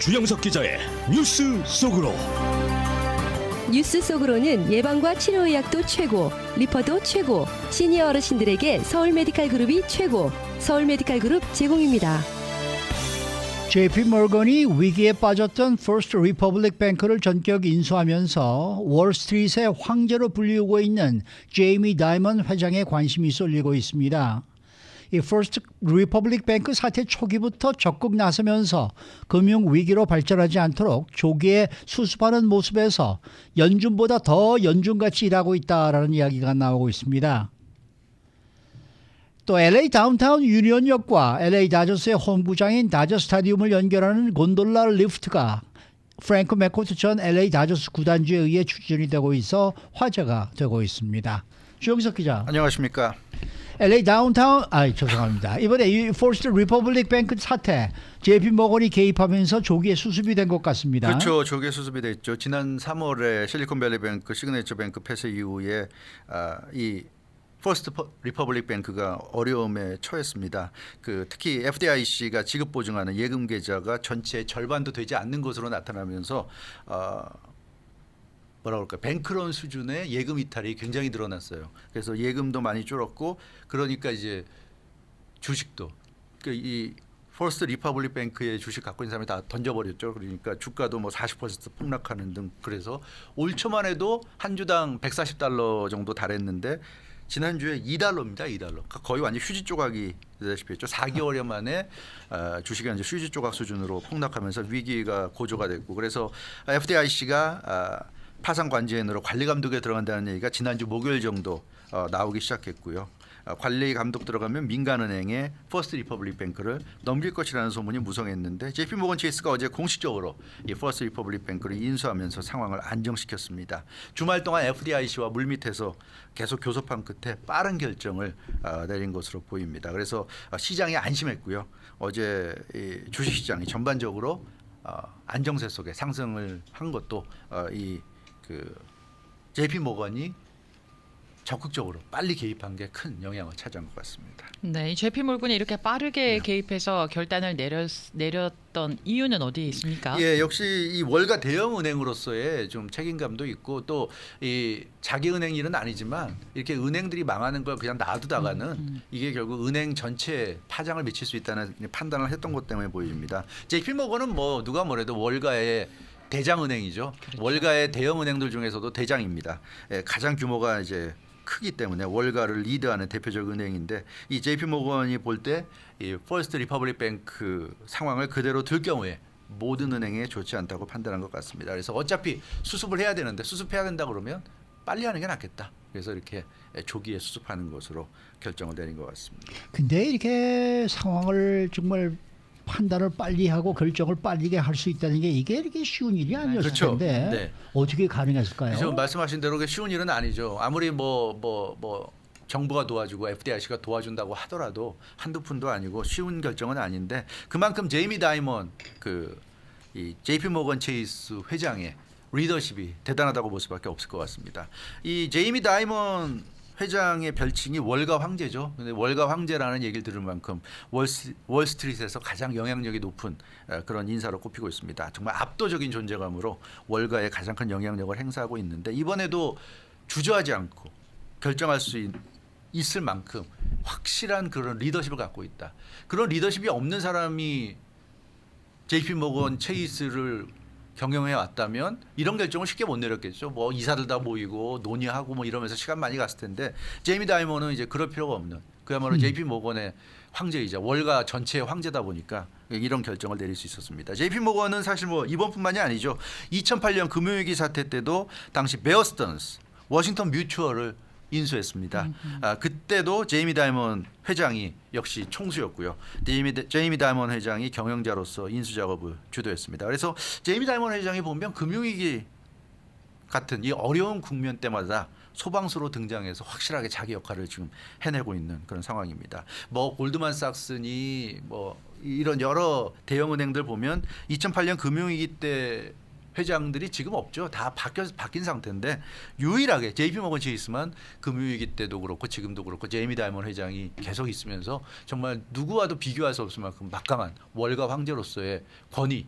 주영석 기자의 뉴스 속으로. 뉴스 속으로는 예방과 치료의학도 최고, 리퍼도 최고, 시니어 어르신들에게 서울 메디칼 그룹이 최고, 서울 메디칼 그룹 제공입니다. JP 모건이 위기에 빠졌던 퍼스트 리퍼블릭 뱅크를 전격 인수하면서 월스트리트의 황제로 불리우고 있는 제이미 다이먼 회장의 관심이 쏠리고 있습니다. 이 퍼스트 리퍼블릭 뱅크 사태 초기부터 적극 나서면서 금융 위기로 발전하지 않도록 조기에 수습하는 모습에서 연준보다 더 연준같이 일하고 있다라는 이야기가 나오고 있습니다. 또 LA 다운타운 유니온역과 LA 다저스의 홈구장인 다저 스타디움을 연결하는 곤돌라 리프트가 프랭크 맥코트 전 LA 다저스 구단주에 의해 추진이 되고 있어 화제가 되고 있습니다. 주영석 기자. 안녕하십니까. LA 다운타운 죄송합니다. 이번에 이 퍼스트 리퍼블릭 뱅크 사태 JP 모건이 개입하면서 조기에 수습이 된 것 같습니다. 그렇죠. 조기에 수습이 됐죠. 지난 3월에 실리콘밸리 뱅크 시그네처 뱅크 폐쇄 이후에 이 퍼스트 리퍼블릭 뱅크가 어려움에 처했습니다. 특히 FDIC가 지급 보증하는 예금 계좌가 전체의 절반도 되지 않는 것으로 나타나면서 뭐라 그럴까, 뱅크런 수준의 예금 이탈이 굉장히 늘어났어요. 그래서 예금도 많이 줄었고, 그러니까 이제 주식도 이 퍼스트 리퍼블릭 뱅크의 주식 갖고 있는 사람이 다 던져버렸죠. 그러니까 주가도 뭐 40% 폭락하는 등. 그래서 올 초만 해도 한 주당 $140 정도 달했는데 지난주에 $2입니다. $2. 그러니까 거의 완전 휴지 조각이 되다시피 했죠. 4개월 만에 주식이 이제 휴지 조각 수준으로 폭락하면서 위기가 고조가 됐고, 그래서 FDIC가 파산 관제인으로 관리 감독에 들어간다는 얘기가 지난주 목요일 정도 나오기 시작했고요. 관리 감독 들어가면 민간은행에 퍼스트 리퍼블릭 뱅크를 넘길 것이라는 소문이 무성했는데 JP 모건 체이스가 어제 공식적으로 이 퍼스트 리퍼블릭 뱅크를 인수하면서 상황을 안정시켰습니다. 주말 동안 FDIC와 물밑에서 계속 교섭한 끝에 빠른 결정을 내린 것으로 보입니다. 그래서 시장이 안심했고요. 어제 이 주식시장이 전반적으로 안정세 속에 상승을 한 것도 JP 모건이 적극적으로 빨리 개입한 게 큰 영향을 차지한 것 같습니다. 네, 이 JP 모건이 이렇게 빠르게 개입해서 결단을 내렸던 이유는 어디에 있습니까? 예, 역시 이 월가 대형 은행으로서의 좀 책임감도 있고, 또 이 자기 은행 일은 아니지만 이렇게 은행들이 망하는 걸 그냥 놔두다가는 이게 결국 은행 전체에 파장을 미칠 수 있다는 판단을 했던 것 때문에 보입니다. JP 모건은 뭐 누가 뭐래도 월가의 대장은행이죠. 그렇죠. 월가의 대형 은행들 중에서도 대장입니다. 가장 규모가 이제 크기 때문에 월가를 리드하는 대표적 은행인데, 이 JP 모건이 볼 때 이 퍼스트 리퍼블릭 뱅크 상황을 그대로 둘 경우에 모든 은행에 좋지 않다고 판단한 것 같습니다. 그래서 어차피 수습을 해야 되는데 수습해야 된다 그러면 빨리 하는 게 낫겠다. 그래서 이렇게 조기에 수습하는 것으로 결정을 내린 것 같습니다. 근데 이렇게 상황을 정말 판단을 빨리 하고 결정을 빠르게 할 수 있다는 게 이게 이렇게 쉬운 일이 아니었을 그렇죠. 텐데 네. 어떻게 가능했을까요? 지금 말씀하신 대로 쉬운 일은 아니죠. 아무리 뭐 정부가 도와주고 FDIC가 도와준다고 하더라도 한두 푼도 아니고 쉬운 결정은 아닌데, 그만큼 제이미 다이먼 이 JP 모건 체이스 회장의 리더십이 대단하다고 볼 수밖에 없을 것 같습니다. 이 제이미 다이먼 회장의 별칭이 월가 황제죠. 근데 월가 황제라는 얘기를 들을 만큼 월스트리트에서 가장 영향력이 높은 그런 인사로 꼽히고 있습니다. 정말 압도적인 존재감으로 월가에 가장 큰 영향력을 행사하고 있는데, 이번에도 주저하지 않고 결정할 수 있을 만큼 확실한 그런 리더십을 갖고 있다. 그런 리더십이 없는 사람이 JP 모건 체이스를 경영해 왔다면 이런 결정을 쉽게 못 내렸겠죠. 뭐 이사들 다 모이고 논의하고 뭐 이러면서 시간 많이 갔을 텐데, 제이미 다이먼은 이제 그럴 필요가 없는 그야말로 JP 모건의 황제이자 월가 전체의 황제다 보니까 이런 결정을 내릴 수 있었습니다. JP 모건은 사실 뭐 이번뿐만이 아니죠. 2008년 금융위기 사태 때도 당시 베어 스턴스 워싱턴 뮤추얼을 인수했습니다. 그때도 제이미 다이먼 회장이 역시 총수였고요. 제이미 다이먼 회장이 경영자로서 인수 작업을 주도했습니다. 그래서 제이미 다이먼 회장이 보면 금융위기 같은 이 어려운 국면 때마다 소방수로 등장해서 확실하게 자기 역할을 지금 해내고 있는 그런 상황입니다. 뭐 골드만삭스니 뭐 이런 여러 대형 은행들 보면 2008년 금융위기 때 회장들이 지금 없죠. 다 바뀐 상태인데 유일하게 JP 모건 체이스만 금융위기 때도 그렇고 지금도 그렇고 제이미 다이먼 회장이 계속 있으면서 정말 누구와도 비교할 수 없을 만큼 막강한 월가 황제로서의 권위,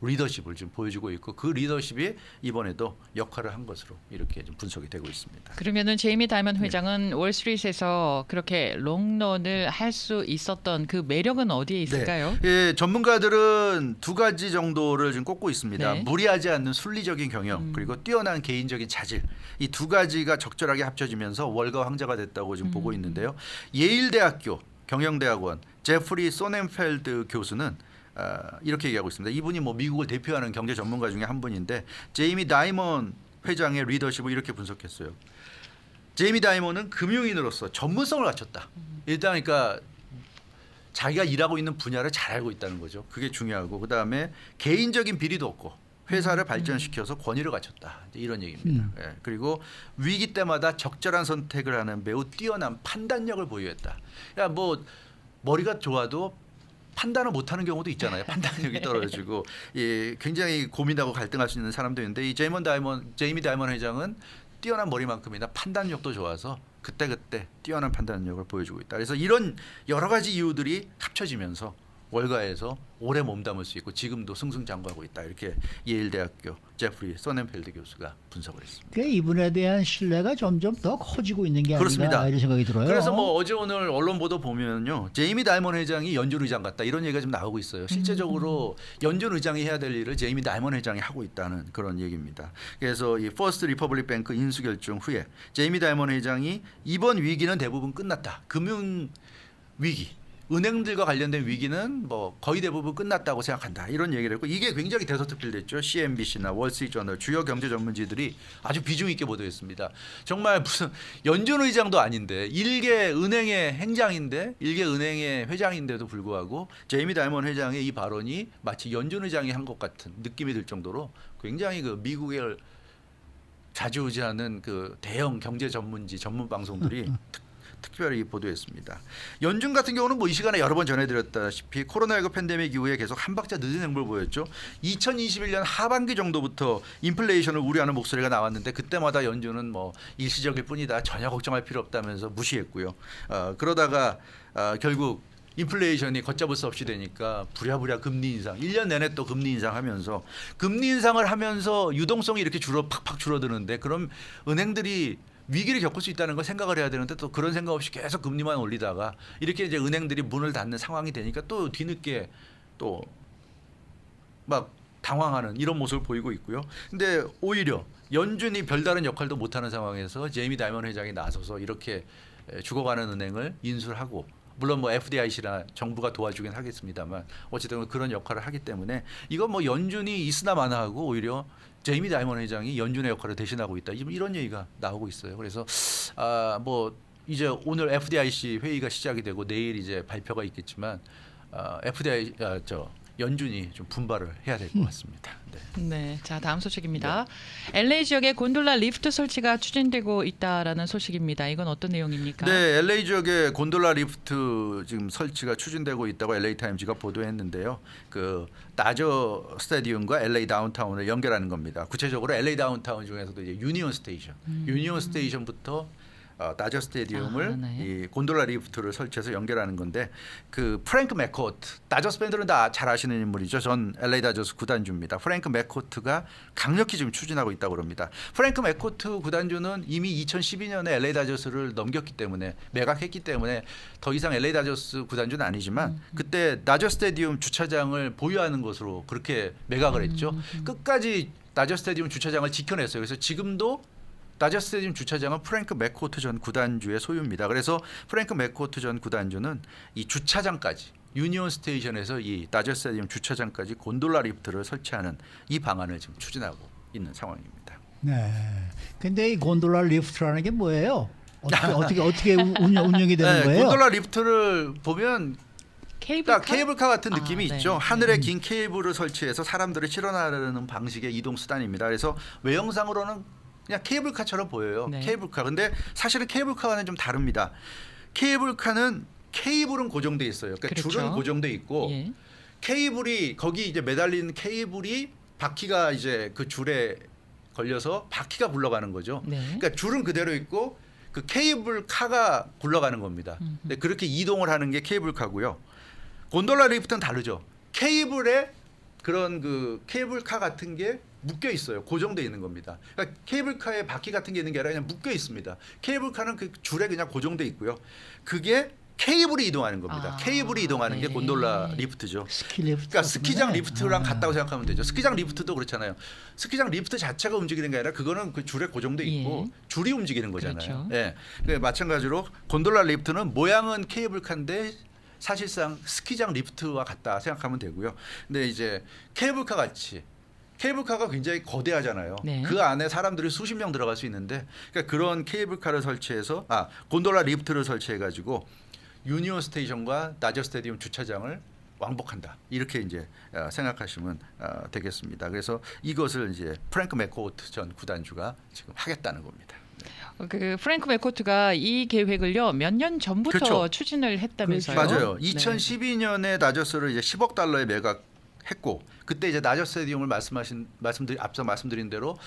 리더십을 좀 보여주고 있고 그 리더십이 이번에도 역할을 한 것으로 이렇게 좀 분석이 되고 있습니다. 그러면은 제이미 다이먼 회장은 월스트리트에서 그렇게 롱런을 할 수 있었던 그 매력은 어디에 있을까요? 네. 예, 전문가들은 두 가지 정도를 좀 꼽고 있습니다. 네. 무리하지 않는 순리적인 경영 그리고 뛰어난 개인적인 자질 이 두 가지가 적절하게 합쳐지면서 월가 황자가 됐다고 지금 보고 있는데요. 예일대학교 경영대학원 제프리 소넨펠드 교수는 이렇게 얘기하고 있습니다. 이분이 뭐 미국을 대표하는 경제 전문가 중에 한 분인데 제이미 다이먼 회장의 리더십을 이렇게 분석했어요. 제이미 다이먼은 금융인으로서 전문성을 갖췄다. 일단 그러니까 자기가 일하고 있는 분야를 잘 알고 있다는 거죠. 그게 중요하고 그다음에 개인적인 비리도 없고 회사를 발전시켜서 권위를 갖췄다. 이런 얘기입니다. 예, 그리고 위기 때마다 적절한 선택을 하는 매우 뛰어난 판단력을 보유했다. 야, 뭐 머리가 좋아도 판단을 못하는 경우도 있잖아요. 판단력이 떨어지고 예, 굉장히 고민하고 갈등할 수 있는 사람도 있는데 이 제이미 다이먼 회장은 뛰어난 머리만큼이나 판단력도 좋아서 그때그때 뛰어난 판단력을 보여주고 있다. 그래서 이런 여러 가지 이유들이 합쳐지면서 월가에서 오래 몸담을 수 있고 지금도 승승장구하고 있다. 이렇게 예일대학교 제프리 소넨펠드 교수가 분석을 했습니다. 그 이분에 대한 신뢰가 점점 더 커지고 있는 게 그렇습니다. 아닌가 이런 생각이 들어요. 그래서 뭐 어제 오늘 언론 보도 보면요, 제이미 다이먼 회장이 연준 의장 같다 이런 얘기가 좀 나오고 있어요. 실제적으로 연준 의장이 해야 될 일을 제이미 다이먼 회장이 하고 있다는 그런 얘기입니다. 그래서 이 퍼스트 리퍼블릭 뱅크 인수 결정 후에 제이미 다이먼 회장이 이번 위기는 대부분 끝났다. 금융 위기. 은행들과 관련된 위기는 뭐 거의 대부분 끝났다고 생각한다. 이런 얘기를 했고 이게 굉장히 대서특필됐죠. CNBC나 월스트리트저널 주요 경제 전문지들이 아주 비중 있게 보도했습니다. 정말 무슨 연준 의장도 아닌데 일개 은행의 행장인데 일개 은행의 회장인데도 불구하고 제이미 다이먼 회장의 이 발언이 마치 연준 의장이 한 것 같은 느낌이 들 정도로 굉장히 그 미국을 좌지우지하는 그 대형 경제 전문지 전문 방송들이 특별히 보도했습니다. 연준 같은 경우는 뭐 이 시간에 여러 번 전해드렸다시피 코로나19 팬데믹 이후에 계속 한 박자 늦은 행보를 보였죠. 2021년 하반기 정도부터 인플레이션을 우려하는 목소리가 나왔는데 그때마다 연준은 뭐 일시적일 뿐이다. 전혀 걱정할 필요 없다면서 무시했고요. 그러다가 결국 인플레이션이 걷잡을 수 없이 되니까 부랴부랴 금리 인상 1년 내내 또 금리 인상하면서 금리 인상을 하면서 유동성이 이렇게 팍팍 줄어드는데 그럼 은행들이 위기를 겪을 수 있다는 걸 생각을 해야 되는데 또 그런 생각 없이 계속 금리만 올리다가 이렇게 이제 은행들이 문을 닫는 상황이 되니까 또 뒤늦게 또 막 당황하는 이런 모습을 보이고 있고요. 근데 오히려 연준이 별다른 역할도 못하는 상황에서 제이미 다이먼 회장이 나서서 이렇게 죽어가는 은행을 인수를 하고 물론 뭐 FDIC나 정부가 도와주긴 하겠습니다만 어쨌든 그런 역할을 하기 때문에 이건 뭐 연준이 있으나 마나하고 오히려 제이미 다이먼 회장이 연준의 역할을 대신하고 있다. 이런 얘기가 나오고 있어요. 그래서 뭐 이제 오늘 FDIC 회의가 시작이 되고 내일 이제 발표가 있겠지만 연준이 좀 분발을 해야 될 것 같습니다. 네. 네, 자 다음 소식입니다. LA 지역에 곤돌라 리프트 설치가 추진되고 있다라는 소식입니다. 이건 어떤 내용입니까? 네, LA 지역에 곤돌라 리프트 지금 설치가 추진되고 있다고 LA 타임즈가 보도했는데요. 그 다저 스타디움과 LA 다운타운을 연결하는 겁니다. 구체적으로 LA 다운타운 중에서도 이제 유니온 스테이션부터 다저 스테디움을 네. 이 곤돌라 리프트를 설치해서 연결하는 건데 그 프랭크 맥코트 다저스 팬들은 다 잘 아시는 인물이죠. 전 LA 다저스 구단주입니다. 프랭크 맥코트가 강력히 지금 추진하고 있다고 합니다. 프랭크 맥코트 구단주는 이미 2012년에 LA 다저스를 넘겼기 때문에 매각했기 때문에 더 이상 LA 다저스 구단주는 아니지만 그때 다저 스테디움 주차장을 보유하는 것으로 그렇게 매각을 했죠. 끝까지 다저 스테디움 주차장을 지켜냈어요. 그래서 지금도 다저 스테디움 주차장은 프랭크 맥코트 전 구단주의 소유입니다. 그래서 프랭크 맥코트 전 구단주는 이 주차장까지 유니온 스테이션에서 이 다저 스테디움 주차장까지 곤돌라 리프트를 설치하는 이 방안을 지금 추진하고 있는 상황입니다. 네. 근데 이 곤돌라 리프트라는 게 뭐예요? 어떻게 운영이 되는 거예요? 곤돌라 리프트를 보면 케이블카? 케이블카 같은 느낌이 네. 있죠. 하늘에 긴 케이블을 설치해서 사람들을 실어나르는 방식의 이동 수단입니다. 그래서 외형상으로는 그냥 케이블카처럼 보여요. 네. 케이블카. 근데 사실은 케이블카와는 좀 다릅니다. 케이블카는 케이블은 고정돼 있어요. 그러니까 그렇죠. 줄은 고정돼 있고 예. 케이블이 거기 이제 매달린 케이블이 바퀴가 이제 그 줄에 걸려서 바퀴가 굴러가는 거죠. 네. 그러니까 줄은 그대로 있고 그 케이블카가 굴러가는 겁니다. 근데 그렇게 이동을 하는 게 케이블카고요. 곤돌라 리프트는 다르죠. 케이블에 그런 그 케이블카 같은 게 묶여 있어요. 고정돼 있는 겁니다. 그러니까 케이블카에 바퀴 같은 게 있는 게 아니라 그냥 묶여 있습니다. 케이블카는 그 줄에 그냥 고정돼 있고요. 그게 케이블이 이동하는 겁니다. 케이블이 이동하는 게 네. 곤돌라 리프트죠. 스키 리프트. 그러니까 스키장 리프트랑 아. 같다고 생각하면 되죠. 스키장 리프트도 그렇잖아요. 스키장 리프트 자체가 움직이는 게 아니라 그거는 그 줄에 고정돼 있고 줄이 움직이는 거잖아요. 그렇죠. 예. 그 마찬가지로 곤돌라 리프트는 모양은 케이블카인데 사실상 스키장 리프트와 같다 생각하면 되고요. 근데 이제 케이블카 같이 케이블카가 굉장히 거대하잖아요. 네. 그 안에 사람들이 수십 명 들어갈 수 있는데 그러니까 그런 케이블카를 설치해서 곤돌라 리프트를 설치해 가지고 유니온 스테이션과 다저 스타디움 주차장을 왕복한다. 이렇게 이제 생각하시면 되겠습니다. 그래서 이것을 이제 프랭크 맥코트 전 구단주가 지금 하겠다는 겁니다. 그 프랭크 맥코트가 이 계획을요 몇 년 전부터 그렇죠. 추진을 했다면서요? 맞아요. 네. 2012년에 다저스를 이제 10억 달러에 매각했고 그때 이제 다저 스타디움을 앞서 말씀드린 대로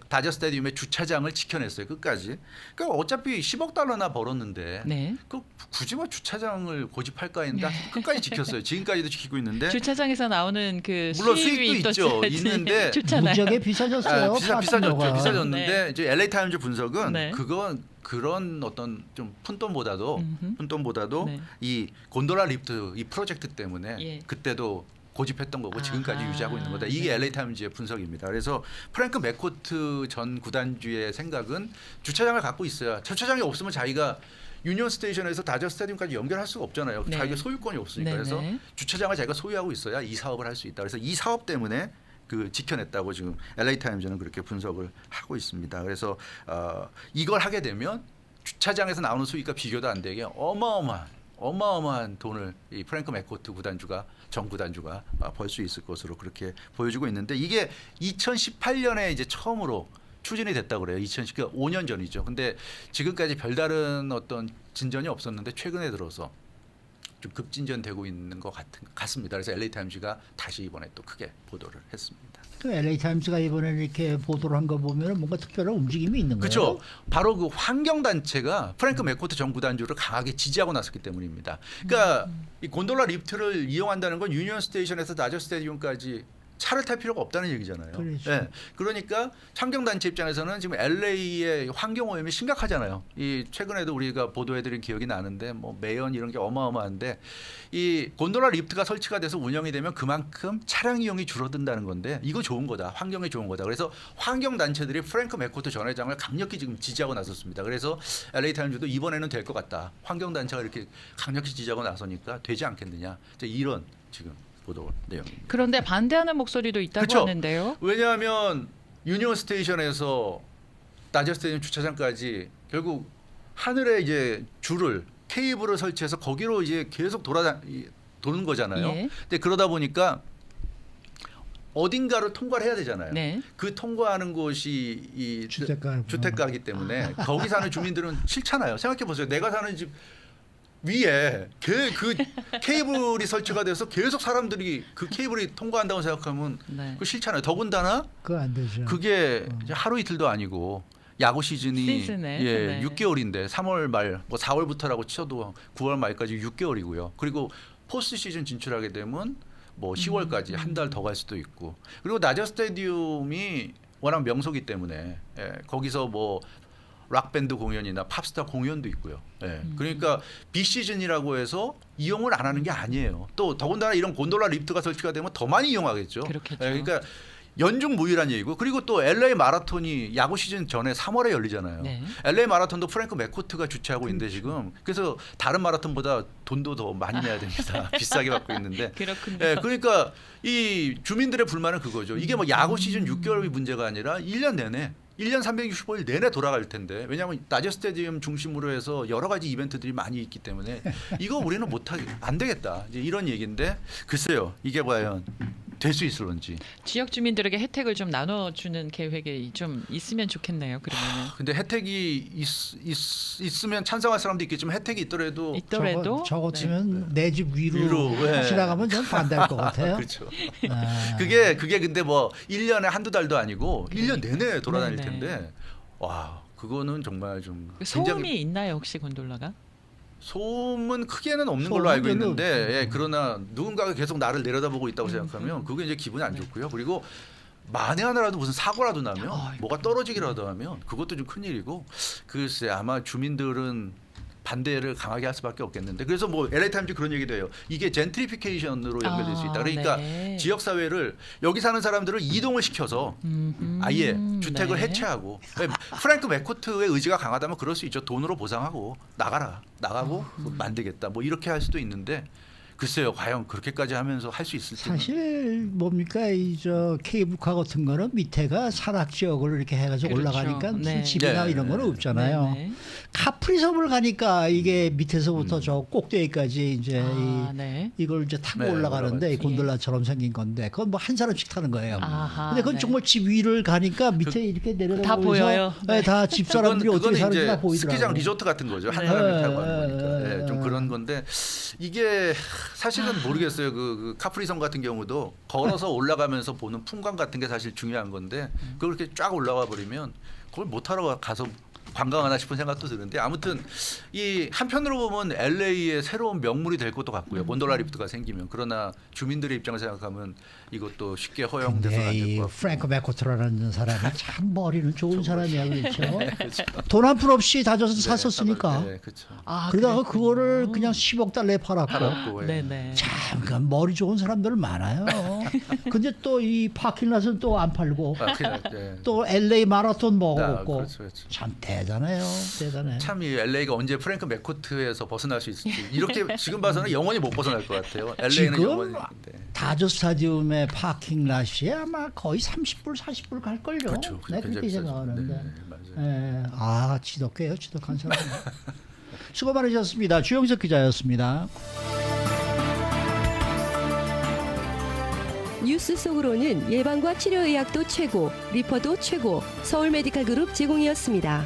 다저 스타디움의 주차장을 지켜냈어요. 끝까지. 그러니까 어차피 10억 달러나 벌었는데 네. 그 굳이 뭐 주차장을 고집할까 했는데 끝까지 지켰어요. 지금까지도 지키고 있는데 주차장에서 나오는 그 물론 수입이 수익도 또 있죠. 있는데 좋잖아요. 무지하게 비싸졌어요. 비싸졌죠. 파트너가. 비싸졌는데 네. 이제 LA 타임즈 분석은 네. 그런 어떤 좀 푼돈보다도 네. 이 곤돌라 리프트 이 프로젝트 때문에 예. 그때도 고집했던 거고 지금까지 아하. 유지하고 있는 거다. 이게 네. LA 타임즈의 분석입니다. 그래서 프랭크 맥코트 전 구단주의 생각은 주차장을 갖고 있어야 주차장이 없으면 자기가 유니온 스테이션에서 다저 스타디움까지 연결할 수가 없잖아요. 네. 자기가 소유권이 없으니까. 네, 그래서 네. 주차장을 자기가 소유하고 있어야 이 사업을 할 수 있다. 그래서 이 사업 때문에 그 지켜냈다고 지금 LA 타임즈는 그렇게 분석을 하고 있습니다. 그래서 이걸 하게 되면 주차장에서 나오는 수익과 비교도 안 되게 어마어마한 돈을 이 프랭크 맥코트 전 구단주가 벌 수 있을 것으로 그렇게 보여지고 있는데 이게 2018년에 이제 처음으로 추진이 됐다고 그래요. 5년 전이죠. 근데 지금까지 별다른 어떤 진전이 없었는데 최근에 들어서 좀 급진전되고 있는 것 같습니다. 그래서 LA 타임즈가 다시 이번에 또 크게 보도를 했습니다. 그 LA 타임스가 이번에 이렇게 보도를 한 거 보면 뭔가 특별한 움직임이 있는 거예요. 그렇죠. 바로 그 환경 단체가 프랭크 맥코트 전 구단주를 강하게 지지하고 나섰기 때문입니다. 그러니까 이 곤돌라 리프트를 이용한다는 건 유니온 스테이션에서 다저 스타디움까지 차를 탈 필요가 없다는 얘기잖아요. 그렇죠. 예. 그러니까 환경 단체 입장에서는 지금 LA의 환경 오염이 심각하잖아요. 이 최근에도 우리가 보도해드린 기억이 나는데 뭐 매연 이런 게 어마어마한데 이 곤돌라 리프트가 설치가 돼서 운영이 되면 그만큼 차량 이용이 줄어든다는 건데 이거 좋은 거다. 환경에 좋은 거다. 그래서 환경 단체들이 프랭크 맥코트 전 회장을 강력히 지금 지지하고 나섰습니다. 그래서 LA 타임즈도 이번에는 될 것 같다. 환경 단체가 이렇게 강력히 지지하고 나서니까 되지 않겠느냐. 이런 지금 보도 내용입니다. 그런데 반대하는 목소리도 있다고 그쵸? 하는데요. 왜냐하면 유니온 스테이션에서 다저 스테이션 주차장까지 결국 하늘에 이제 케이블을 설치해서 거기로 이제 계속 도는 거잖아요. 예. 근데 그러다 보니까 어딘가를 통과를 해야 되잖아요. 네. 그 통과하는 곳이 이 주택가구나. 기 때문에 거기 사는 주민들은 싫잖아요. 생각해 보세요. 내가 사는 집 위에 그 케이블이 설치가 돼서 계속 사람들이 그 케이블이 통과한다고 생각하면 네. 그거 싫잖아요. 더군다나 그거 안 되죠. 그게 이제 하루 이틀도 아니고 야구 시즌이 시즌에, 예, 네. 6개월인데 3월 말, 뭐 4월부터라고 쳐도 9월 말까지 6개월이고요. 그리고 포스트 시즌 진출하게 되면 뭐 10월까지 한 달 더 갈 수도 있고. 그리고 다저 스타디움이 워낙 명소기 때문에 거기서 뭐 락밴드 공연이나 팝스타 공연도 있고요. 그러니까 비시즌이라고 해서 이용을 안 하는 게 아니에요. 또 더군다나 이런 곤돌라 리프트가 설치가 되면 더 많이 이용하겠죠. 그렇겠죠. 그러니까 연중 무휴란 얘기고 그리고 또 LA 마라톤이 야구 시즌 전에 3월에 열리잖아요. 네. LA 마라톤도 프랭크 맥코트가 주최하고 있는데 지금 그래서 다른 마라톤보다 돈도 더 많이 내야 됩니다. 비싸게 받고 있는데. 그렇군요. 그러니까 이 주민들의 불만은 그거죠. 이게 뭐 야구 시즌 6개월이 문제가 아니라 1년 내내 1년 365일 내내 돌아갈 텐데 왜냐하면 다저 스타디움 중심으로 해서 여러 가지 이벤트들이 많이 있기 때문에 이거 우리는 안 되겠다. 이제 이런 얘기인데 글쎄요. 이게 과연 될 수 있을런지. 지역 주민들에게 혜택을 좀 나눠주는 계획이 좀 있으면 좋겠네요. 그러면은 근데 혜택이 있으면 찬성할 사람도 있겠지만 혜택이 있더라도 저거 치면 내 집 위로 예. 지나가면 전 반대할 것 같아요. 그렇죠. 아. 그게 근데 뭐 1년에 한두 달도 아니고 1년 내내 돌아다닐 네네. 텐데 와 그거는 정말 좀 소음이 굉장히 있나요 혹시 곤돌라가? 소음은 크게는 없는 소음은 걸로 알고 별로 있는데 예, 그러나 누군가가 계속 나를 내려다보고 있다고 생각하면 그게 이제 기분이 안 좋고요. 그리고 만에 하나라도 무슨 사고라도 나면 뭐가 떨어지기라도 하면 그것도 좀 큰일이고 글쎄 아마 주민들은 반대를 강하게 할 수밖에 없겠는데 그래서 뭐 LA 타임즈 그런 얘기도 해요. 이게 젠트리피케이션으로 연결될 수 있다. 그러니까 네. 지역 사회를 여기 사는 사람들을 이동을 시켜서 아예 주택을 네. 해체하고 프랭크 맥코트의 의지가 강하다면 그럴 수 있죠. 돈으로 보상하고 나가고 만들겠다. 뭐 이렇게 할 수도 있는데 글쎄요. 과연 그렇게까지 하면서 할 수 있을지는 사실 뭡니까 이 저 케이블카 같은 거는 밑에가 산악 지역으로 이렇게 해가지고 그렇죠. 올라가니까 무슨 네. 집이나 네. 이런 거는 없잖아요. 네. 카프리섬을 가니까 이게 밑에서부터 저 꼭대기까지 이제 네. 이걸 이제 타고 네, 올라가는데 올라가죠. 곤돌라처럼 생긴 건데 그건 뭐 한 사람씩 타는 거예요. 아하, 근데 그건 네. 정말 집 위를 가니까 밑에 이렇게 내려가면서 다 보여요. 네, 다 집사람들이 어떻게 그거는 사는지 이제 다 보이더라고요. 스키장 리조트 같은 거죠. 한 네. 사람이 타고 하는 네. 거니까. 네. 좀 그런 건데 이게 사실은 모르겠어요. 그 카프리섬 같은 경우도 걸어서 올라가면서 보는 풍광 같은 게 사실 중요한 건데 그걸 이렇게 쫙 올라와 버리면 그걸 못 타러 가서 관광하나 싶은 생각도 드는데 아무튼 이 한편으로 보면 LA의 새로운 명물이 될 것도 같고요. 곤돌라 리프트가 생기면 그러나 주민들의 입장을 생각하면 이것도 쉽게 허용돼서는 네, 안 될 이 것 같고. 프랭크 맥코트라는 사람이 참 머리는 좋은 사람이야 그렇죠. 그렇죠. 돈 한 푼 없이 다져서 샀었으니까. 네, 그렇죠. 아, 그러다가 그랬군요. 그거를 그냥 10억 달러에 팔았고. 알았고, 예. 네네. 참, 그 머리 좋은 사람들 많아요. 근데 또 이 파킹랏은 또 안 팔고 아, 그냥, 예. 또 LA 마라톤 아, 먹었고 그렇죠, 그렇죠. 참 대단해요. 대단해. 참 이 LA가 언제 프랭크 맥코트에서 벗어날 수 있을지 이렇게 지금 봐서는 영원히 못 벗어날 것 같아요. LA는 지금 영원히. 네. 다저 스타디움의 파킹랏이 아마 거의 30불, 40불 갈걸요. 그렇죠. 내 굉장히 그렇게 비싸죠. 생각하는데. 네, 맞아요. 예. 아, 지독해요. 지독한 사람. 수고 많으셨습니다. 주영석 기자였습니다. 뉴스 속으로는 예방과 치료 의학도 최고, 리퍼도 최고, 서울 메디칼 그룹 제공이었습니다.